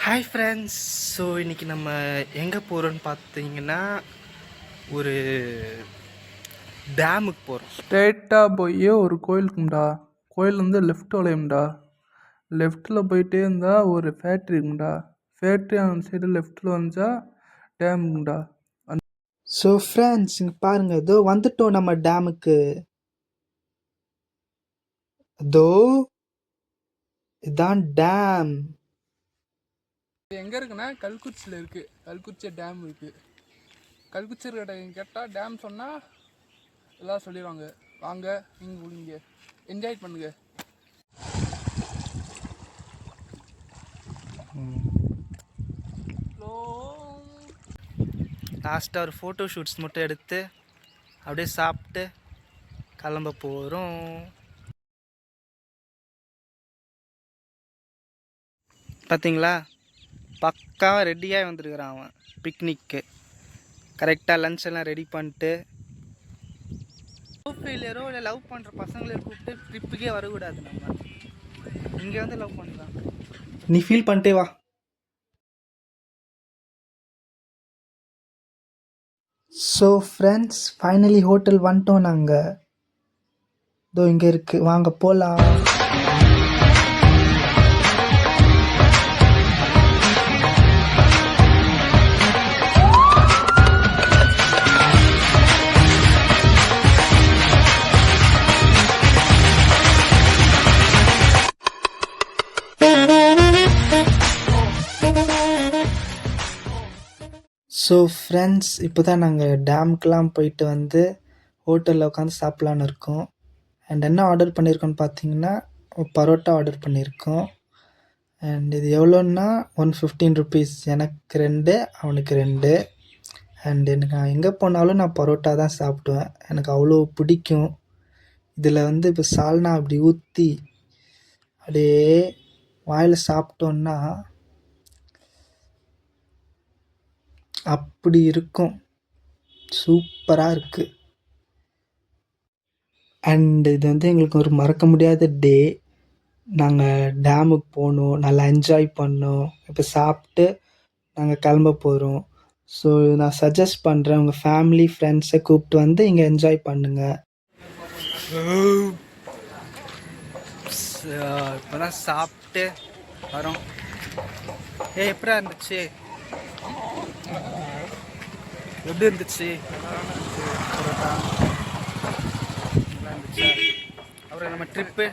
Hi friends. So இன்றைக்கி நம்ம எங்கே போகிறோன்னு பார்த்தீங்கன்னா ஒரு டேமுக்கு போகிறோம். ஸ்ட்ரெயிட்டாக போய் ஒரு கோயிலுக்குண்டா, கோயில் வந்து லெஃப்ட் வளையும்டா. லெஃப்ட்டில் போயிட்டே இருந்தால் ஒரு ஃபேக்ட்ரி இருக்குண்டா, ஃபேக்ட்ரி அந்த சைடு லெஃப்ட்டில் வந்தால் டேமுக்குண்டா. ஸோ ஃப்ரெண்ட்ஸ் இங்கே பாருங்கள், இதோ வந்துட்டோம் நம்ம டேமுக்கு. இதோ இதான் டேம். எங்கே இருக்குன்னா கல்குச்சியில் இருக்குது. கல்குச்சி டேம் இருக்குது. கல்குச்சி இருக்கிற கேட்டால் டேம் சொன்னால் எல்லாம் சொல்லிடுவாங்க. வாங்க நீங்கள் குளிங்க, என்ஜாய் பண்ணுங்க. லாஸ்ட்டாக ஒரு ஃபோட்டோ ஷூட்ஸ் மட்டும் எடுத்து அப்படியே சாப்பிட்டு கிளம்ப போகிறோம். பார்த்தீங்களா, பக்காவாக ரெடியாக வந்துருக்குறான் அவன் பிக்னிக்கு. கரெக்டாக லன்ச் எல்லாம் ரெடி பண்ணிட்டு, லவ் ஃபெயிலியரோ இல்லை லவ் பண்ணுற பசங்களை கூப்பிட்டு ட்ரிப்புக்கே வரக்கூடாது. நம்ம இங்கே வந்து லவ் பண்ணலாம். நீ ஃபீல் பண்ணிட்டே வா. ஸோ ஃப்ரெண்ட்ஸ், ஃபைனலி ஹோட்டல் வந்துட்டோம் நாங்கள். இதோ இங்கே இருக்குது, வாங்க போகலாம். ஸோ ஃப்ரெண்ட்ஸ், இப்போ தான் நாங்கள் டேமுக்கெலாம் போயிட்டு வந்து ஹோட்டலில் உட்காந்து சாப்பிட்லான்னு இருக்கோம். அண்ட் என்ன ஆர்டர் பண்ணியிருக்கோன்னு பார்த்தீங்கன்னா, பரோட்டா ஆர்டர் பண்ணியிருக்கோம். அண்ட் இது எவ்வளோன்னா 115 ருபீஸ். எனக்கு 2, அவனுக்கு 2. அண்ட் எனக்கு நான் எங்கே போனாலும் நான் பரோட்டா தான் சாப்பிடுவேன், எனக்கு அவ்வளோ பிடிக்கும். இதில் வந்து இப்போ சால்னா அப்படி ஊற்றி அப்படியே வாயில் சாப்பிட்டோன்னா அப்படி இருக்கும், சூப்பராக இருக்குது. அண்ட் இது வந்து எங்களுக்கு ஒரு மறக்க முடியாத டே. நாங்கள் டேமுக்கு போனோம், நல்லா என்ஜாய் பண்ணோம். இப்போ சாப்பிட்டு நாங்கள் கிளம்ப போகிறோம். ஸோ நான் சஜஸ்ட் பண்ணுறேன், உங்கள் ஃபேமிலி ஃப்ரெண்ட்ஸை கூப்பிட்டு வந்து இங்கே என்ஜாய் பண்ணுங்கள். இப்போ தான் சாப்பிட்டு வரோம். எப்படா இருந்துச்சு? எப்படி இருந்துச்சு? பரோட்டா நல்லா இருந்துச்சு. அப்புறம் நம்ம ட்ரிப்பு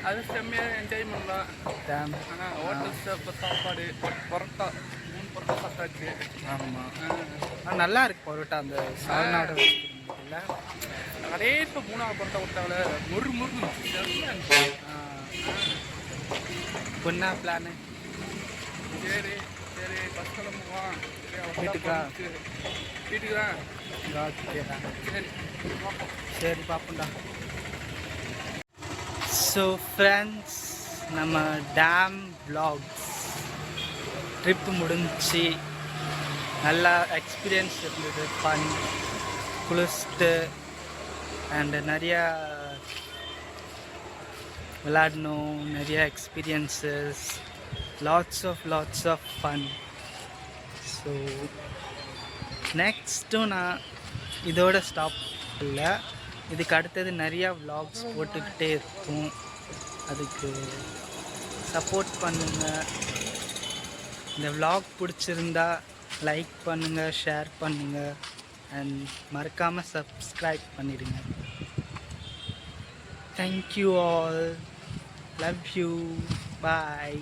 அது செம்மையாக என்ஜாய் பண்ணலாம். டேம். ஆனால் ஹோட்டல்ஸ் இப்போ சாப்பாடு பரோட்டா 3 பரோட்டா சாப்பிட்டாச்சு. ஆமாம், நல்லா இருக்கு பரோட்டா. அந்த சால்னாட இல்லை கடைசி 3ஆவது பரோட்டா விட்டாவில் முறுமுறு. பொண்ணா பிளானு? சரி சரி, பஸ் கிளம்புவோம். வீட்டுக்கா? வீட்டுக்கு தான். ஓகேடா, சரி சரி பார்ப்போம்டா. ஸோ ஃப்ரெண்ட்ஸ், நம்ம டேம் vlogs ட்ரிப்பு முடிஞ்சி. நல்லா எக்ஸ்பீரியன்ஸ் இருந்தது, ஃபன், குளிச்சுட்டு அண்டு நிறையா விளாடணும், நிறையா experiences, lots of fun. So நெக்ஸ்ட்டும் நான் இதோட ஸ்டாப் இல்லை, இதுக்கு அடுத்தது நிறையா vlogs போட்டுக்கிட்டே இருக்கும். அதுக்கு சப்போர்ட் பண்ணுங்கள். இந்த vlog பிடிச்சிருந்தா லைக் பண்ணுங்கள், ஷேர் பண்ணுங்கள், அண்ட் மறக்காமல் சப்ஸ்கிரைப் பண்ணிடுங்க. Thank you all, love you, bye.